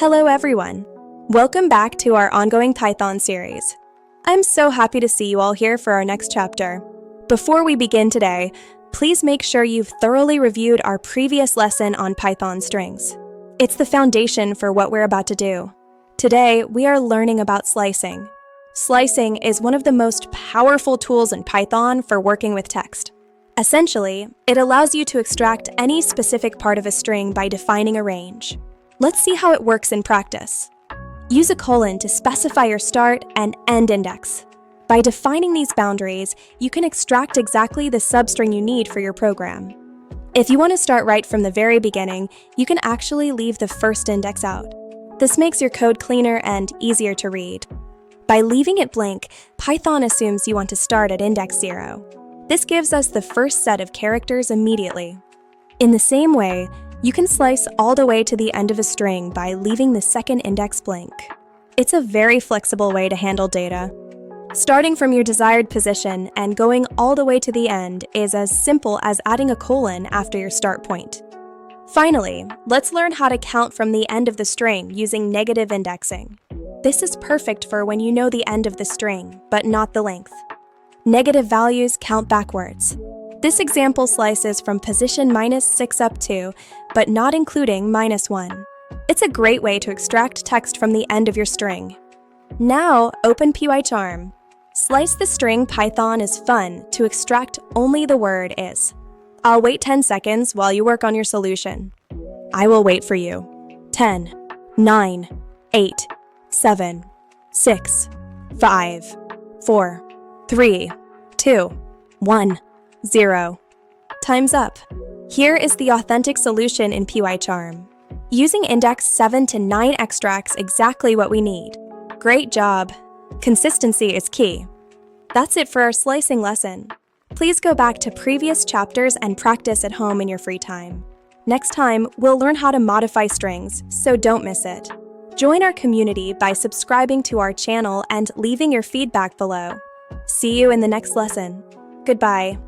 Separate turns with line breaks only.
Hello everyone! Welcome back to our ongoing Python series. I'm so happy to see you all here for our next chapter. Before we begin today, please make sure you've thoroughly reviewed our previous lesson on Python strings. It's the foundation for what we're about to do. Today, we are learning about slicing. Slicing is one of the most powerful tools in Python for working with text. Essentially, it allows you to extract any specific part of a string by defining a range. Let's see how it works in practice. Use a colon to specify your start and end index. By defining these boundaries, you can extract exactly the substring you need for your program. If you want to start right from the very beginning, you can actually leave the first index out. This makes your code cleaner and easier to read. By leaving it blank, Python assumes you want to start at index 0. This gives us the first set of characters immediately. In the same way, you can slice all the way to the end of a string by leaving the second index blank. It's a very flexible way to handle data. Starting from your desired position and going all the way to the end is as simple as adding a colon after your start point. Finally, let's learn how to count from the end of the string using negative indexing. This is perfect for when you know the end of the string, but not the length. Negative values count backwards. This example slices from position -6 up to, but not including -1. It's a great way to extract text from the end of your string. Now, open PyCharm. Slice the string Python is fun to extract only the word is. I'll wait 10 seconds while you work on your solution. I will wait for you. 10, 9, 8, 7, 6, 5, 4, 3, 2, 1. 0. Time's up. Here is the authentic solution in PyCharm. Using index 7 to 9 extracts exactly what we need. Great job. Consistency is key. That's it for our slicing lesson. Please go back to previous chapters and practice at home in your free time. Next time, we'll learn how to modify strings, so don't miss it. Join our community by subscribing to our channel and leaving your feedback below. See you in the next lesson. Goodbye.